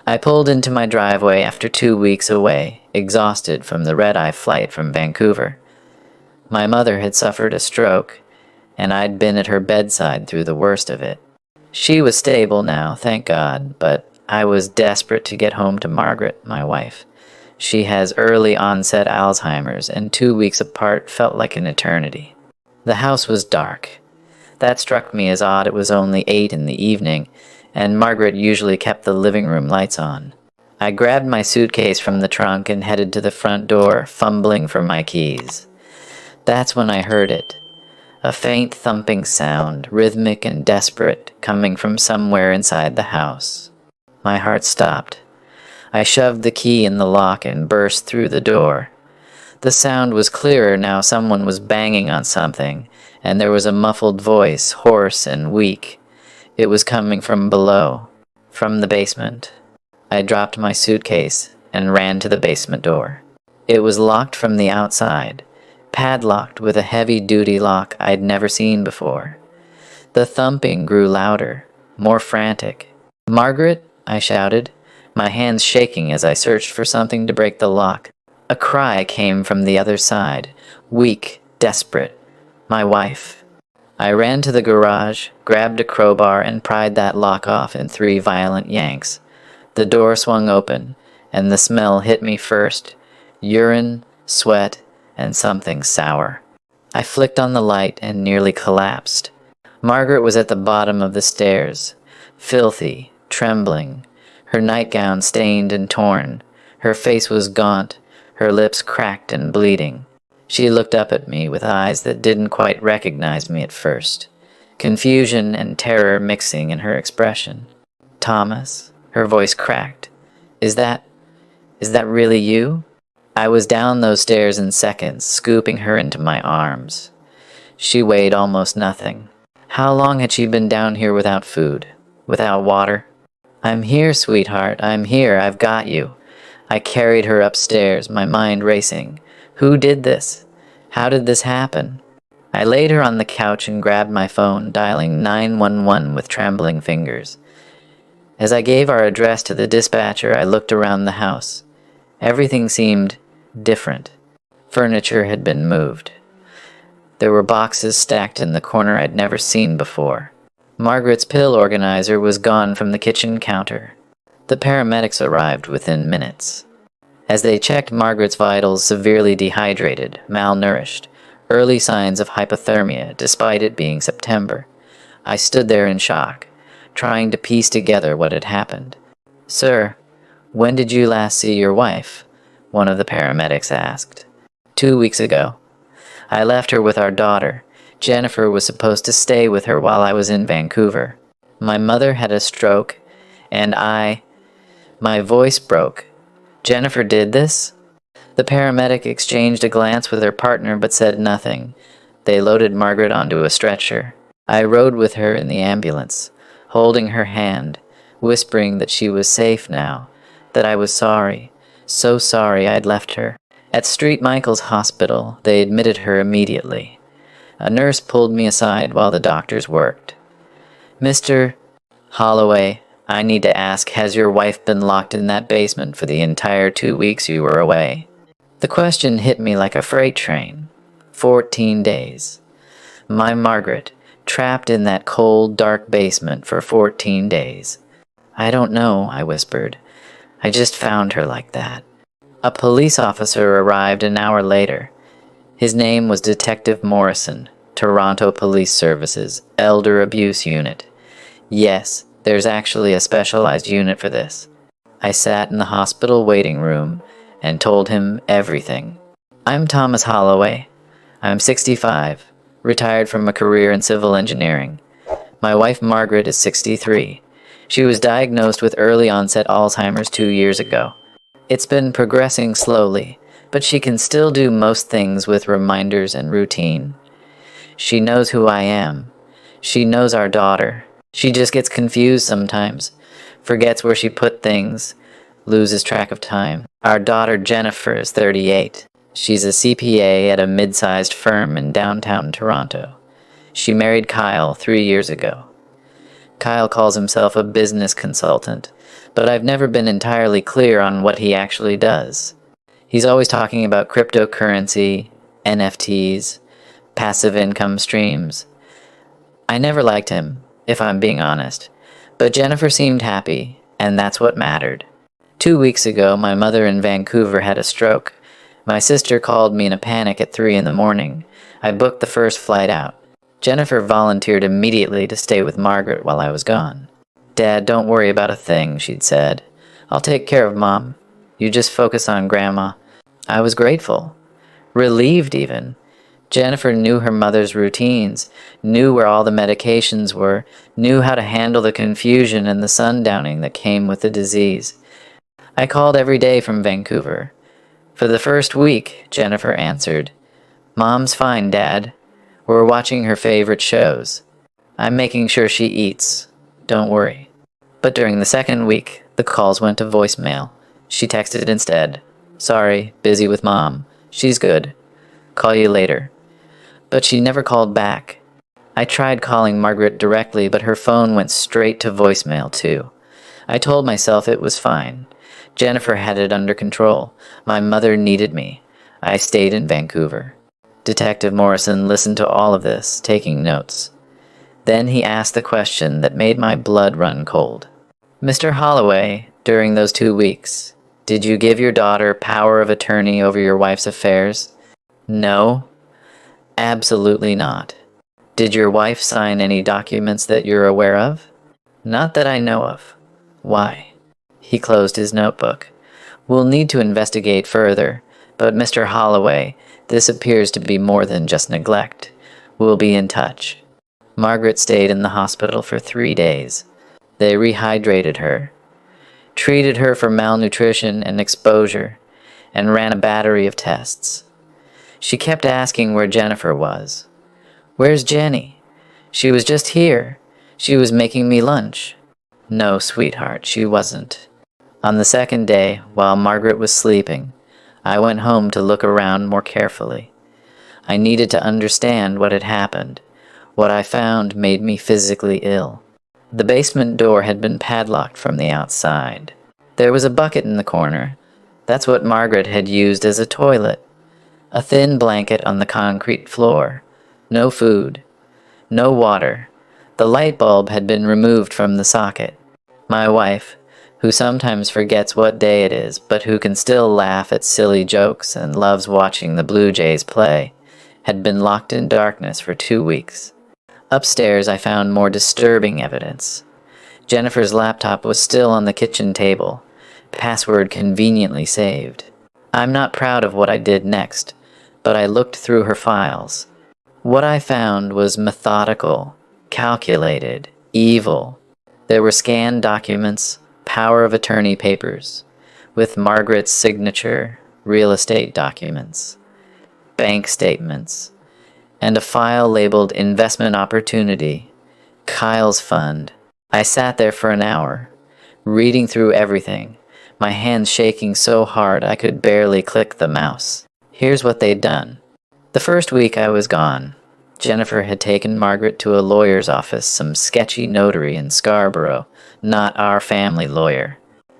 I pulled into my driveway after 2 weeks away, exhausted from the red-eye flight from Vancouver. My mother had suffered a stroke, and I'd been at her bedside through the worst of it. She was stable now, thank God, but I was desperate to get home to Margaret, my wife. She has early onset Alzheimer's, and 2 weeks apart felt like an eternity. The house was dark. That struck me as odd. It was only 8 in the evening, and Margaret usually kept the living room lights on. I grabbed my suitcase from the trunk and headed to the front door, fumbling for my keys. That's when I heard it. A faint thumping sound, rhythmic and desperate, coming from somewhere inside the house. My heart stopped. I shoved the key in the lock and burst through the door. The sound was clearer now. Someone was banging on something, and there was a muffled voice, hoarse and weak. It was coming from below, from the basement. I dropped my suitcase and ran to the basement door. It was locked from the outside, padlocked with a heavy-duty lock I'd never seen before. The thumping grew louder, more frantic. "Margaret," I shouted, my hands shaking as I searched for something to break the lock. A cry came from the other side, weak, desperate. My wife. I ran to the garage, grabbed a crowbar, and pried that lock off in 3 violent yanks. The door swung open, and the smell hit me first. Urine, sweat, and something sour. I flicked on the light and nearly collapsed. Margaret was at the bottom of the stairs, filthy, trembling, her nightgown stained and torn. Her face was gaunt, her lips cracked and bleeding. She looked up at me with eyes that didn't quite recognize me at first, confusion and terror mixing in her expression. "Thomas," her voice cracked. Is that really you?" I was down those stairs in seconds, scooping her into my arms. She weighed almost nothing. How long had she been down here without food, without water? "I'm here, sweetheart, I'm here, I've got you." I carried her upstairs, my mind racing. Who did this? How did this happen? I laid her on the couch and grabbed my phone, dialing 911 with trembling fingers. As I gave our address to the dispatcher, I looked around the house. Everything seemed different. Furniture had been moved. There were boxes stacked in the corner I'd never seen before. Margaret's pill organizer was gone from the kitchen counter. The paramedics arrived within minutes. As they checked Margaret's vitals, severely dehydrated, malnourished, early signs of hypothermia despite it being September, I stood there in shock, trying to piece together what had happened. "Sir, when did you last see your wife?" one of the paramedics asked. 2 weeks ago. I left her with our daughter. Jennifer was supposed to stay with her while I was in Vancouver. My mother had a stroke, and my voice broke. "Jennifer did this?" The paramedic exchanged a glance with her partner but said nothing. They loaded Margaret onto a stretcher. I rode with her in the ambulance, holding her hand, whispering that she was safe now, that I was sorry, so sorry I'd left her. At St. Michael's Hospital, they admitted her immediately. A nurse pulled me aside while the doctors worked. "Mr. Holloway, I need to ask, has your wife been locked in that basement for the entire 2 weeks you were away?" The question hit me like a freight train. 14 days. My Margaret, trapped in that cold, dark basement for 14 days. "I don't know," I whispered. "I just found her like that." A police officer arrived an hour later. His name was Detective Morrison, Toronto Police Services, Elder Abuse Unit. Yes, there's actually a specialized unit for this. I sat in the hospital waiting room and told him everything. "I'm Thomas Holloway. I'm 65, retired from a career in civil engineering. My wife Margaret is 63. She was diagnosed with early onset Alzheimer's 2 years ago. It's been progressing slowly, but she can still do most things with reminders and routine. She knows who I am. She knows our daughter. She just gets confused sometimes, forgets where she put things, loses track of time. Our daughter Jennifer is 38. She's a CPA at a mid-sized firm in downtown Toronto. She married Kyle 3 years ago. Kyle calls himself a business consultant, but I've never been entirely clear on what he actually does. He's always talking about cryptocurrency, NFTs, passive income streams. I never liked him, if I'm being honest, but Jennifer seemed happy, and that's what mattered. 2 weeks ago, my mother in Vancouver had a stroke. My sister called me in a panic at 3 in the morning. I booked the first flight out. Jennifer volunteered immediately to stay with Margaret while I was gone. "Dad, don't worry about a thing," she'd said. "I'll take care of Mom. You just focus on Grandma." I was grateful. Relieved, even. Jennifer knew her mother's routines, knew where all the medications were, knew how to handle the confusion and the sundowning that came with the disease. I called every day from Vancouver. "For the first week," Jennifer answered. "Mom's fine, Dad. We're watching her favorite shows. I'm making sure she eats. Don't worry." But during the second week, the calls went to voicemail. She texted instead. "Sorry, busy with Mom. She's good. Call you later." But she never called back. I tried calling Margaret directly, but her phone went straight to voicemail too. I told myself it was fine. Jennifer had it under control. My mother needed me. I stayed in Vancouver. Detective Morrison listened to all of this, taking notes. Then he asked the question that made my blood run cold. "Mr. Holloway, during those 2 weeks, did you give your daughter power of attorney over your wife's affairs?" "No." "Absolutely not." "Did your wife sign any documents that you're aware of?" "Not that I know of." "Why?" He closed his notebook. "We'll need to investigate further, but Mr. Holloway, this appears to be more than just neglect. We'll be in touch." Margaret stayed in the hospital for 3 days. They rehydrated her, treated her for malnutrition and exposure, and ran a battery of tests. She kept asking where Jennifer was. "Where's Jenny? She was just here. She was making me lunch." No, sweetheart, she wasn't. On the second day, while Margaret was sleeping, I went home to look around more carefully. I needed to understand what had happened. What I found made me physically ill. The basement door had been padlocked from the outside. There was a bucket in the corner. That's what Margaret had used as a toilet. A thin blanket on the concrete floor. No food. No water. The light bulb had been removed from the socket. My wife, who sometimes forgets what day it is, but who can still laugh at silly jokes and loves watching the Blue Jays play, had been locked in darkness for 2 weeks. Upstairs, I found more disturbing evidence. Jennifer's laptop was still on the kitchen table, password conveniently saved. I'm not proud of what I did next, but I looked through her files. What I found was methodical, calculated, evil. There were scanned documents, power of attorney papers, with Margaret's signature, real estate documents, bank statements, and a file labeled Investment Opportunity, Kyle's Fund. I sat there for an hour, reading through everything, my hands shaking so hard I could barely click the mouse. Here's what they'd done. The first week I was gone, Jennifer had taken Margaret to a lawyer's office, some sketchy notary in Scarborough, not our family lawyer.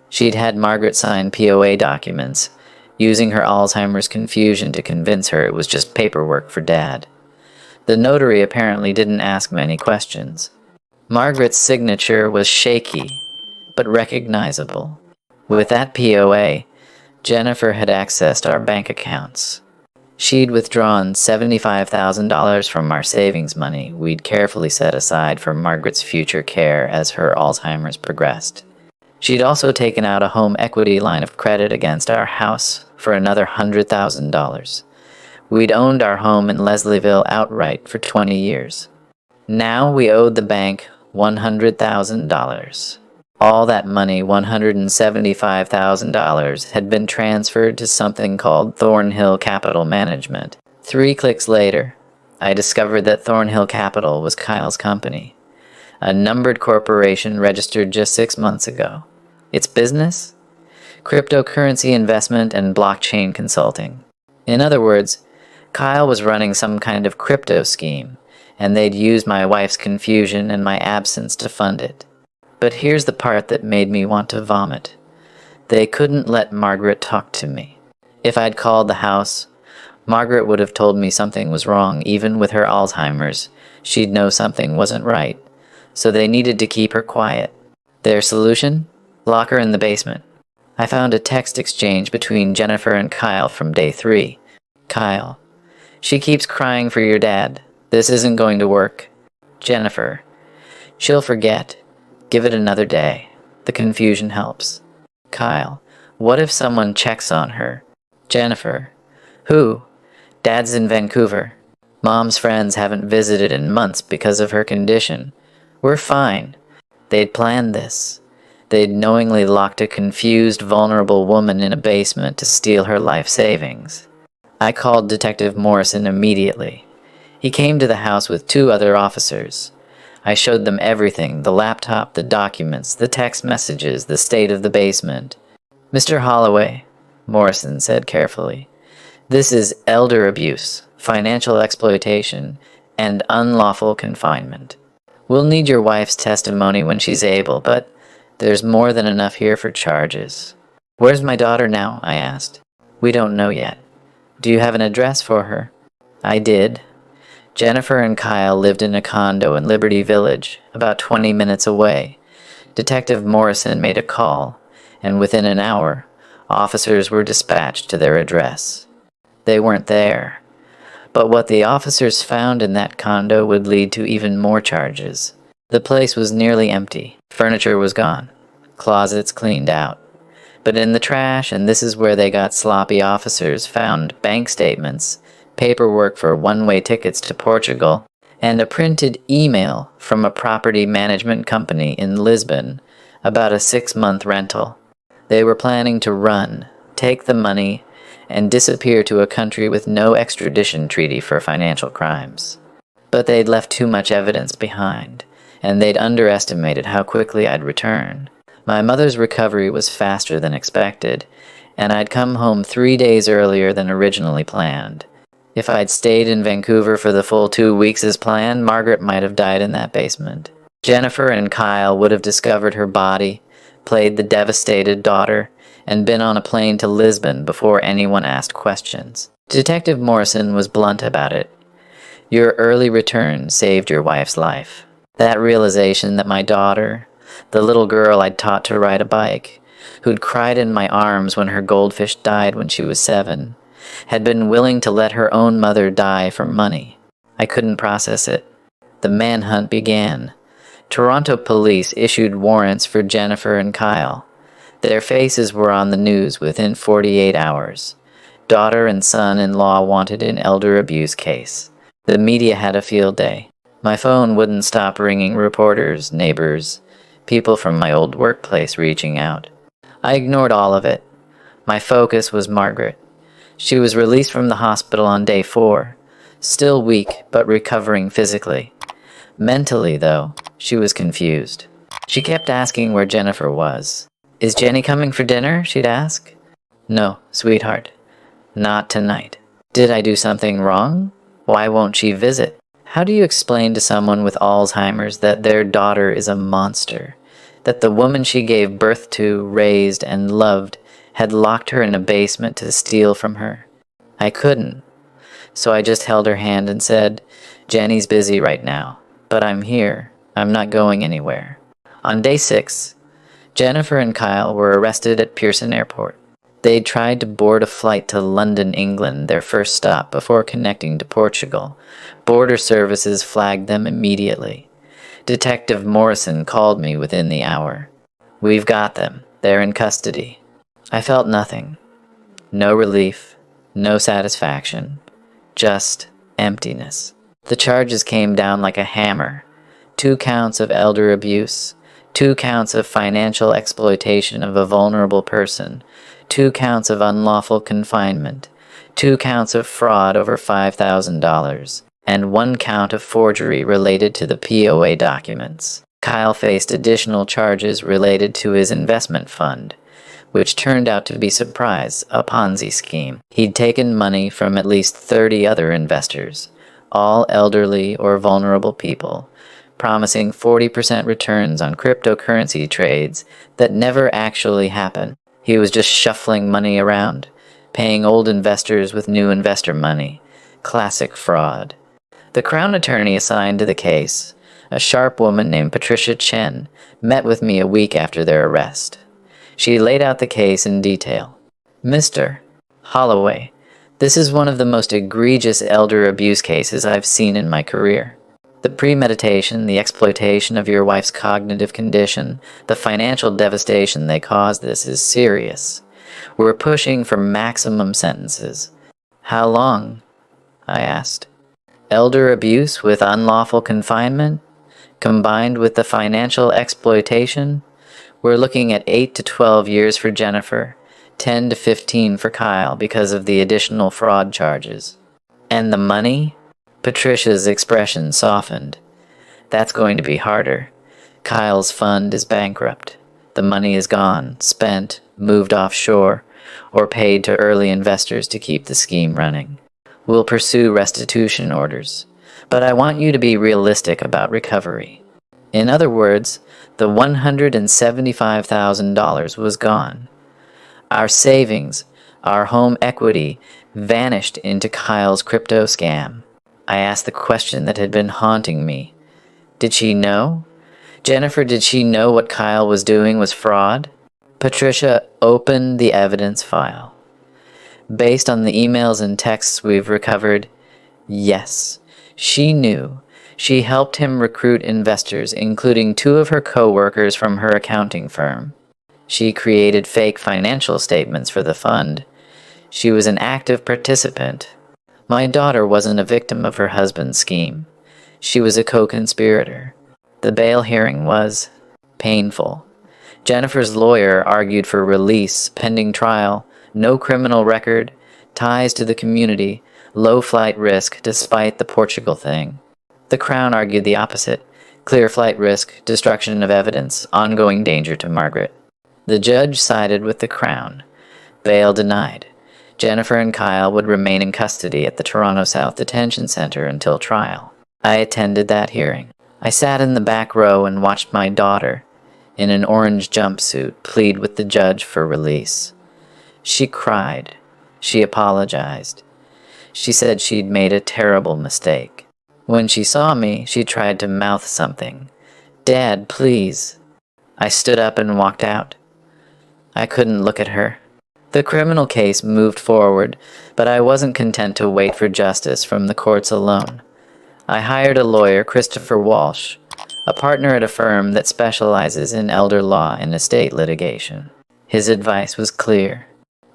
She'd had Margaret sign POA documents, using her Alzheimer's confusion to convince her it was just paperwork for Dad. The notary apparently didn't ask many questions. Margaret's signature was shaky, but recognizable. With that POA, Jennifer had accessed our bank accounts. She'd withdrawn $75,000 from our savings money we'd carefully set aside for Margaret's future care as her Alzheimer's progressed. She'd also taken out a home equity line of credit against our house for another $100,000. We'd owned our home in Leslieville outright for 20 years. Now we owed the bank $100,000. All that money, $175,000, had been transferred to something called Thornhill Capital Management. 3 clicks later, I discovered that Thornhill Capital was Kyle's company, a numbered corporation registered just 6 months ago. Its business? Cryptocurrency investment and blockchain consulting. In other words, Kyle was running some kind of crypto scheme, and they'd use my wife's confusion and my absence to fund it. But here's the part that made me want to vomit. They couldn't let Margaret talk to me. If I'd called the house, Margaret would have told me something was wrong. Even with her Alzheimer's, she'd know something wasn't right. So they needed to keep her quiet. Their solution? Lock her in the basement. I found a text exchange between Jennifer and Kyle from day 3. Kyle: she keeps crying for your dad. This isn't going to work. Jennifer: she'll forget. Give it another day. The confusion helps. Kyle: what if someone checks on her? Jennifer: who? Dad's in Vancouver. Mom's friends haven't visited in months because of her condition. We're fine. They'd planned this. They'd knowingly locked a confused, vulnerable woman in a basement to steal her life savings. I called Detective Morrison immediately. He came to the house with 2 other officers. I showed them everything: the laptop, the documents, the text messages, the state of the basement. Mr. Holloway, Morrison said carefully, this is elder abuse, financial exploitation, and unlawful confinement. We'll need your wife's testimony when she's able, but there's more than enough here for charges. Where's my daughter now? I asked. We don't know yet. Do you have an address for her? I did. Jennifer and Kyle lived in a condo in Liberty Village, about 20 minutes away. Detective Morrison made a call, and within an hour, officers were dispatched to their address. They weren't there, but what the officers found in that condo would lead to even more charges. The place was nearly empty. Furniture was gone. Closets cleaned out. But in the trash, and this is where they got sloppy, officers found bank statements, paperwork for one-way tickets to Portugal, and a printed email from a property management company in Lisbon about a 6-month rental. They were planning to run, take the money, and disappear to a country with no extradition treaty for financial crimes. But they'd left too much evidence behind, and they'd underestimated how quickly I'd return. My mother's recovery was faster than expected, and I'd come home 3 days earlier than originally planned. If I'd stayed in Vancouver for the full 2 weeks as planned, Margaret might have died in that basement. Jennifer and Kyle would have discovered her body, played the devastated daughter, and been on a plane to Lisbon before anyone asked questions. Detective Morrison was blunt about it. Your early return saved your wife's life. That realization that my daughter, the little girl I'd taught to ride a bike, who'd cried in my arms when her goldfish died when she was 7, had been willing to let her own mother die for money. I couldn't process it. The manhunt began. Toronto police issued warrants for Jennifer and Kyle. Their faces were on the news within 48 hours. Daughter and son-in-law wanted in elder abuse case. The media had a field day. My phone wouldn't stop ringing. Reporters, neighbors, people from my old workplace reaching out. I ignored all of it. My focus was Margaret. She was released from the hospital on day 4, still weak but recovering physically. Mentally, though, she was confused. She kept asking where Jennifer was. Is Jenny coming for dinner? She'd ask. No, sweetheart. Not tonight. Did I do something wrong? Why won't she visit? How do you explain to someone with Alzheimer's that their daughter is a monster? That the woman she gave birth to, raised, and loved had locked her in a basement to steal from her? I couldn't. So I just held her hand and said, Jenny's busy right now, but I'm here. I'm not going anywhere. On day 6, Jennifer and Kyle were arrested at Pearson Airport. They'd tried to board a flight to London, England, their first stop before connecting to Portugal. Border services flagged them immediately. Detective Morrison called me within the hour. We've got them. They're in custody. I felt nothing. No relief, no satisfaction, just emptiness. The charges came down like a hammer. 2 counts of elder abuse, 2 counts of financial exploitation of a vulnerable person, 2 counts of unlawful confinement, 2 counts of fraud over $5,000, and 1 count of forgery related to the POA documents. Kyle faced additional charges related to his investment fund, which turned out to be a Ponzi scheme. He'd taken money from at least 30 other investors, all elderly or vulnerable people, promising 40% returns on cryptocurrency trades that never actually happen. He was just shuffling money around, paying old investors with new investor money. Classic fraud. The Crown attorney assigned to the case, a sharp woman named Patricia Chen, met with me a week after their arrest. She laid out the case in detail. Mr. Holloway, this is one of the most egregious elder abuse cases I've seen in my career. The premeditation, the exploitation of your wife's cognitive condition, the financial devastation they caused this is serious. We're pushing for maximum sentences. How long? I asked. Elder abuse with unlawful confinement, combined with the financial exploitation? We're looking at 8 to 12 years for Jennifer, 10 to 15 for Kyle because of the additional fraud charges. And the money? Patricia's expression softened. That's going to be harder. Kyle's fund is bankrupt. The money is gone, spent, moved offshore, or paid to early investors to keep the scheme running. We'll pursue restitution orders, but I want you to be realistic about recovery. In other words, the $175,000 was gone. Our savings, our home equity, vanished into Kyle's crypto scam. I asked the question that had been haunting me. Did she know? Jennifer, did she know what Kyle was doing was fraud? Patricia opened the evidence file. Based on the emails and texts we've recovered, yes, she knew. She helped him recruit investors, including 2 of her co-workers from her accounting firm. She created fake financial statements for the fund. She was an active participant. My daughter wasn't a victim of her husband's scheme. She was a co-conspirator. The bail hearing was painful. Jennifer's lawyer argued for release, pending trial, no criminal record, ties to the community, low flight risk despite the Portugal thing. The Crown argued the opposite, clear flight risk, destruction of evidence, ongoing danger to Margaret. The judge sided with the Crown. Bail denied. Jennifer and Kyle would remain in custody at the Toronto South Detention Centre until trial. I attended that hearing. I sat in the back row and watched my daughter, in an orange jumpsuit, plead with the judge for release. She cried. She apologized. She said she'd made a terrible mistake. When she saw me, she tried to mouth something. Dad, please. I stood up and walked out. I couldn't look at her. The criminal case moved forward, but I wasn't content to wait for justice from the courts alone. I hired a lawyer, Christopher Walsh, a partner at a firm that specializes in elder law and estate litigation. His advice was clear.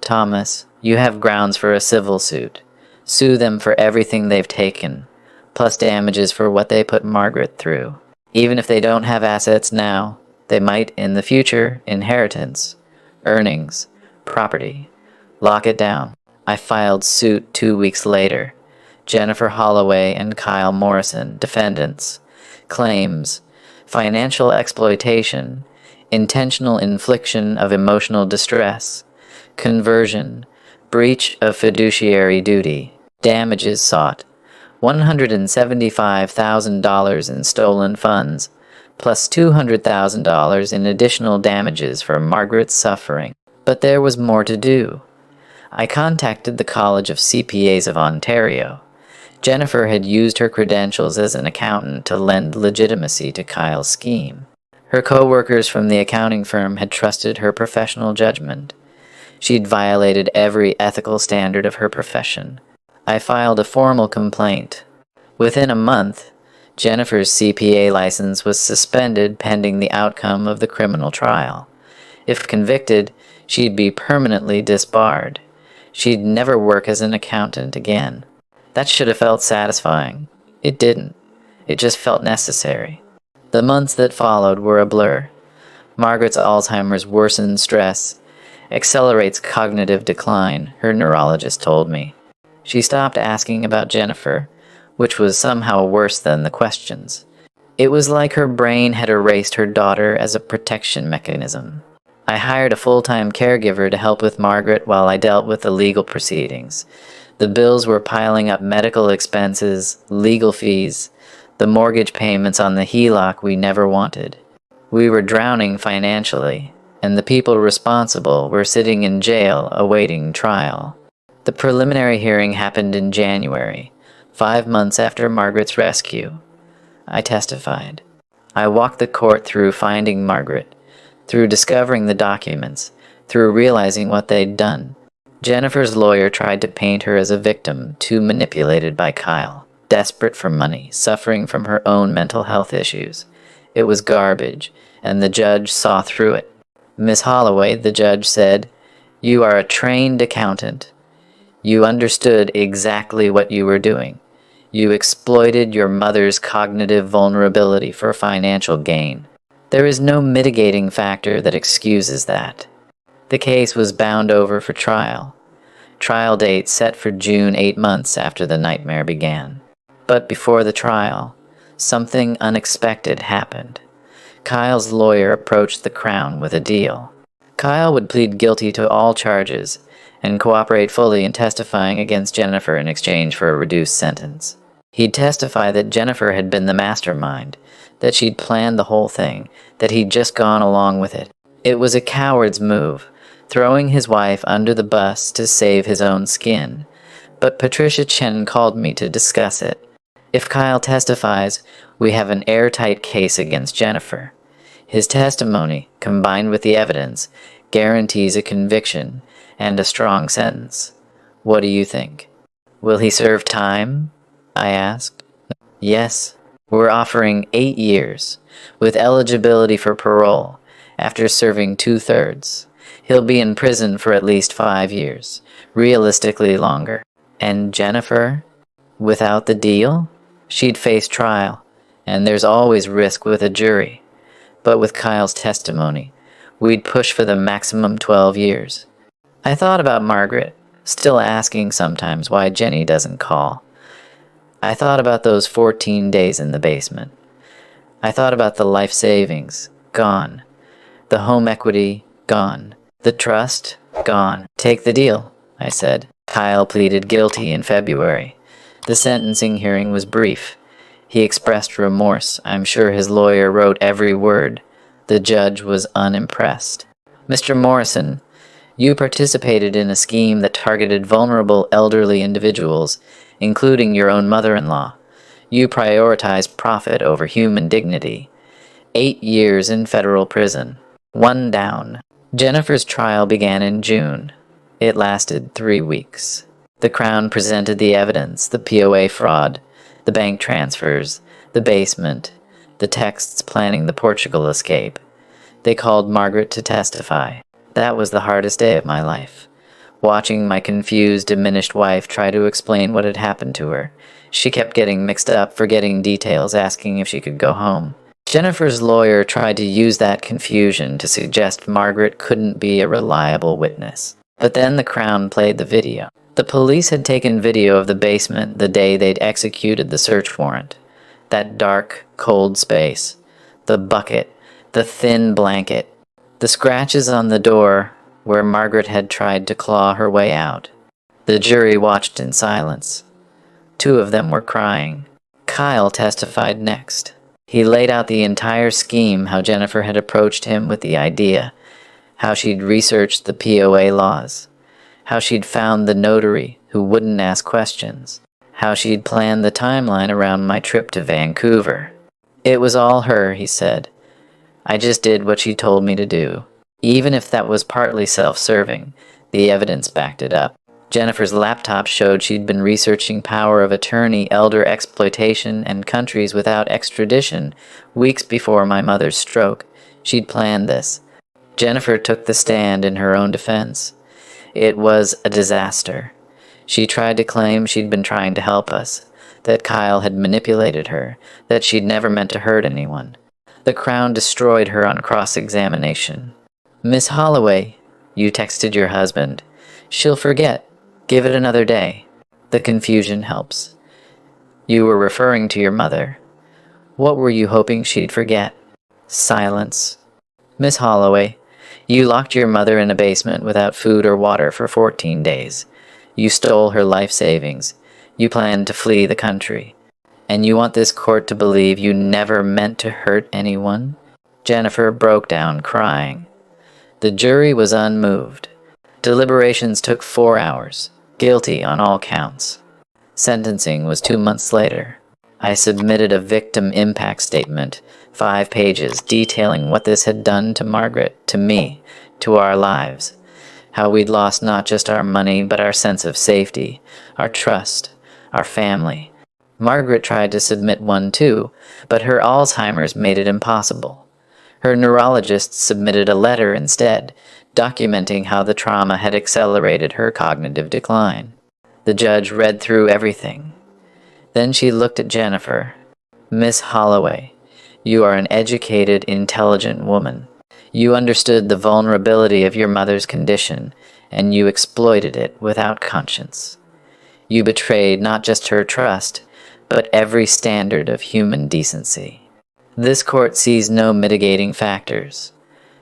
Thomas, you have grounds for a civil suit. Sue them for everything they've taken, plus damages for what they put Margaret through. Even if they don't have assets now, they might in the future, inheritance, earnings, property. Lock it down. I filed suit 2 weeks later. Jennifer Holloway and Kyle Morrison, defendants. Claims: financial exploitation, intentional infliction of emotional distress, conversion, breach of fiduciary duty. Damages sought: $175,000 in stolen funds, plus $200,000 in additional damages for Margaret's suffering. But there was more to do. I contacted the College of CPAs of Ontario. Jennifer had used her credentials as an accountant to lend legitimacy to Kyle's scheme. Her co-workers from the accounting firm had trusted her professional judgment. She'd violated every ethical standard of her profession. I filed a formal complaint. Within a month, Jennifer's CPA license was suspended pending the outcome of the criminal trial. If convicted, she'd be permanently disbarred. She'd never work as an accountant again. That should have felt satisfying. It didn't. It just felt necessary. The months that followed were a blur. Margaret's Alzheimer's worsened stress accelerates cognitive decline, her neurologist told me. She stopped asking about Jennifer, which was somehow worse than the questions. It was like her brain had erased her daughter as a protection mechanism. I hired a full-time caregiver to help with Margaret while I dealt with the legal proceedings. The bills were piling up: medical expenses, legal fees, the mortgage payments on the HELOC we never wanted. We were drowning financially, and the people responsible were sitting in jail awaiting trial. The preliminary hearing happened in January, 5 months after Margaret's rescue. I testified. I walked the court through finding Margaret, through discovering the documents, through realizing what they'd done. Jennifer's lawyer tried to paint her as a victim, too manipulated by Kyle, desperate for money, suffering from her own mental health issues. It was garbage, and the judge saw through it. Miss Holloway, the judge said, "You are a trained accountant. You understood exactly what you were doing. You exploited your mother's cognitive vulnerability for financial gain. There is no mitigating factor that excuses that." The case was bound over for trial. Trial date set for June, 8 months after the nightmare began. But before the trial, something unexpected happened. Kyle's lawyer approached the Crown with a deal. Kyle would plead guilty to all charges and cooperate fully in testifying against Jennifer in exchange for a reduced sentence. He'd testify that Jennifer had been the mastermind, that she'd planned the whole thing, that he'd just gone along with it. It was a coward's move, throwing his wife under the bus to save his own skin. But Patricia Chen called me to discuss it. If Kyle testifies, we have an airtight case against Jennifer. His testimony, combined with the evidence, guarantees a conviction and a strong sentence. What do you think? Will he serve time? I asked. Yes. We're offering 8 years, with eligibility for parole, after serving 2/3. He'll be in prison for at least 5 years, realistically longer. And Jennifer? Without the deal? She'd face trial, and there's always risk with a jury. But with Kyle's testimony, we'd push for the maximum 12 years. I thought about Margaret, still asking sometimes why Jenny doesn't call. I thought about those 14 days in the basement. I thought about the life savings, gone. The home equity, gone. The trust, gone. Take the deal, I said. Kyle pleaded guilty in February. The sentencing hearing was brief. He expressed remorse. I'm sure his lawyer wrote every word. The judge was unimpressed. Mr. Morrison, you participated in a scheme that targeted vulnerable elderly individuals, including your own mother-in-law. You prioritized profit over human dignity. 8 years in federal prison. 1 down. Jennifer's trial began in June. It lasted 3 weeks. The Crown presented the evidence: the POA fraud, the bank transfers, the basement, the texts planning the Portugal escape. They called Margaret to testify. That was the hardest day of my life. Watching my confused, diminished wife try to explain what had happened to her. She kept getting mixed up, forgetting details, asking if she could go home. Jennifer's lawyer tried to use that confusion to suggest Margaret couldn't be a reliable witness. But then the Crown played the video. The police had taken video of the basement the day they'd executed the search warrant. That dark, cold space. The bucket. The thin blanket. The scratches on the door where Margaret had tried to claw her way out. The jury watched in silence. 2 of them were crying. Kyle testified next. He laid out the entire scheme, how Jennifer had approached him with the idea, how she'd researched the POA laws, how she'd found the notary who wouldn't ask questions, how she'd planned the timeline around my trip to Vancouver. It was all her, he said. I just did what she told me to do. Even if that was partly self-serving, the evidence backed it up. Jennifer's laptop showed she'd been researching power of attorney, elder exploitation, and countries without extradition weeks before my mother's stroke. She'd planned this. Jennifer took the stand in her own defense. It was a disaster. She tried to claim she'd been trying to help us, that Kyle had manipulated her, that she'd never meant to hurt anyone. The Crown destroyed her on cross-examination. Miss Holloway, you texted your husband. She'll forget. Give it another day. The confusion helps. You were referring to your mother. What were you hoping she'd forget? Silence. Miss Holloway, you locked your mother in a basement without food or water for 14 days. You stole her life savings. You planned to flee the country. And you want this court to believe you never meant to hurt anyone? Jennifer broke down, crying. The jury was unmoved. Deliberations took 4 hours. Guilty on all counts. Sentencing was 2 months later. I submitted a victim impact statement, 5 pages, detailing what this had done to Margaret, to me, to our lives. How we'd lost not just our money, but our sense of safety, our trust, our family. Margaret tried to submit one too, but her Alzheimer's made it impossible. Her neurologist submitted a letter instead, documenting how the trauma had accelerated her cognitive decline. The judge read through everything. Then she looked at Jennifer. Miss Holloway, you are an educated, intelligent woman. You understood the vulnerability of your mother's condition, and you exploited it without conscience. You betrayed not just her trust, but every standard of human decency. This court sees no mitigating factors.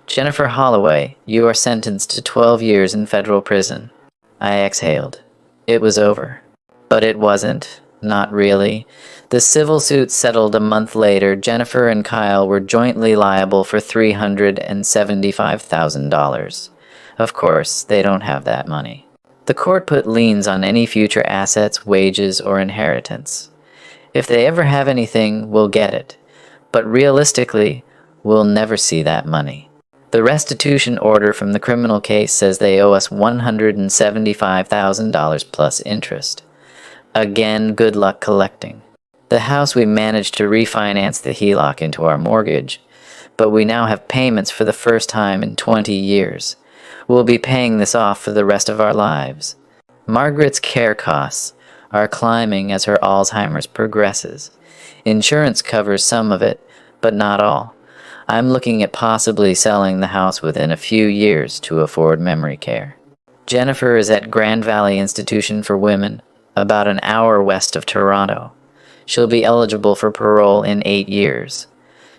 Jennifer Holloway, you are sentenced to 12 years in federal prison. I exhaled. It was over. But it wasn't. Not really. The civil suit settled a month later. Jennifer and Kyle were jointly liable for $375,000. Of course, they don't have that money. The court put liens on any future assets, wages, or inheritance. If they ever have anything, we'll get it. But realistically, we'll never see that money. The restitution order from the criminal case says they owe us $175,000 plus interest. Again, good luck collecting. The house we managed to refinance the HELOC into our mortgage, but we now have payments for the first time in 20 years. We'll be paying this off for the rest of our lives. Margaret's care costs are climbing as her Alzheimer's progresses. Insurance covers some of it, but not all. I'm looking at possibly selling the house within a few years to afford memory care. Jennifer is at Grand Valley Institution for Women, about an hour west of Toronto. She'll be eligible for parole in 8 years.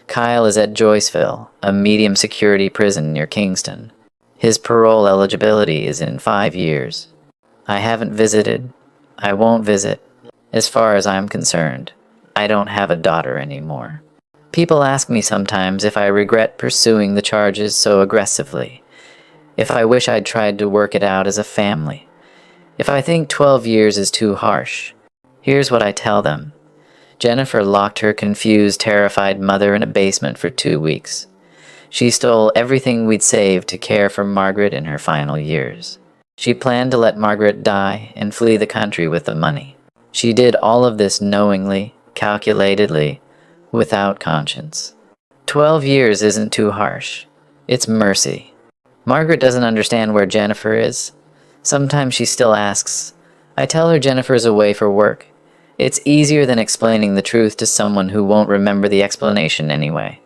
Kyle is at Joyceville, a medium security prison near Kingston. His parole eligibility is in 5 years. I haven't visited. I won't visit. As far as I'm concerned, I don't have a daughter anymore. People ask me sometimes if I regret pursuing the charges so aggressively, if I wish I'd tried to work it out as a family. If I think 12 years is too harsh, here's what I tell them. Jennifer locked her confused, terrified mother in a basement for 2 weeks. She stole everything we'd saved to care for Margaret in her final years. She planned to let Margaret die and flee the country with the money. She did all of this knowingly, calculatedly, without conscience. 12 years isn't too harsh. It's mercy. Margaret doesn't understand where Jennifer is. Sometimes she still asks. I tell her Jennifer's away for work. It's easier than explaining the truth to someone who won't remember the explanation anyway.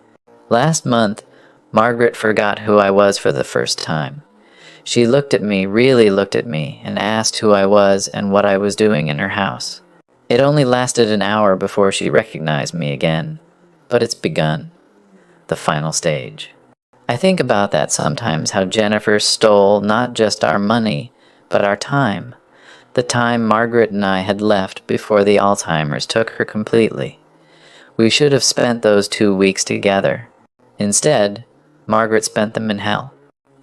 Last month, Margaret forgot who I was for the first time. She looked at me, really looked at me, and asked who I was and what I was doing in her house. It only lasted an hour before she recognized me again. But it's begun. The final stage. I think about that sometimes, how Jennifer stole not just our money, but our time. The time Margaret and I had left before the Alzheimer's took her completely. We should have spent those 2 weeks together. Instead, Margaret spent them in hell.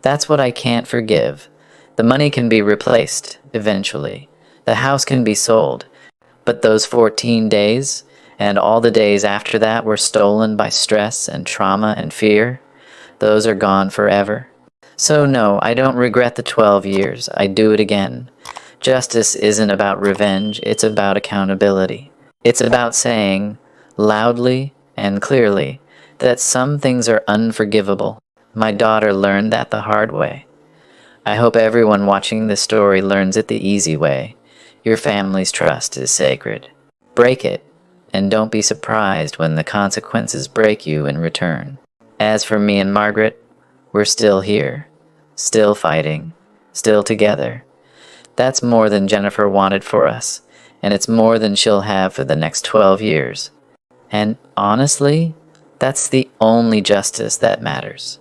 That's what I can't forgive. The money can be replaced, eventually. The house can be sold. But those 14 days, and all the days after that were stolen by stress and trauma and fear, those are gone forever. So no, I don't regret the 12 years. I'd do it again. Justice isn't about revenge, it's about accountability. It's about saying, loudly and clearly, that some things are unforgivable. My daughter learned that the hard way. I hope everyone watching this story learns it the easy way. Your family's trust is sacred. Break it, and don't be surprised when the consequences break you in return. As for me and Margaret, we're still here, still fighting, still together. That's more than Jennifer wanted for us, and it's more than she'll have for the next 12 years. And honestly, that's the only justice that matters.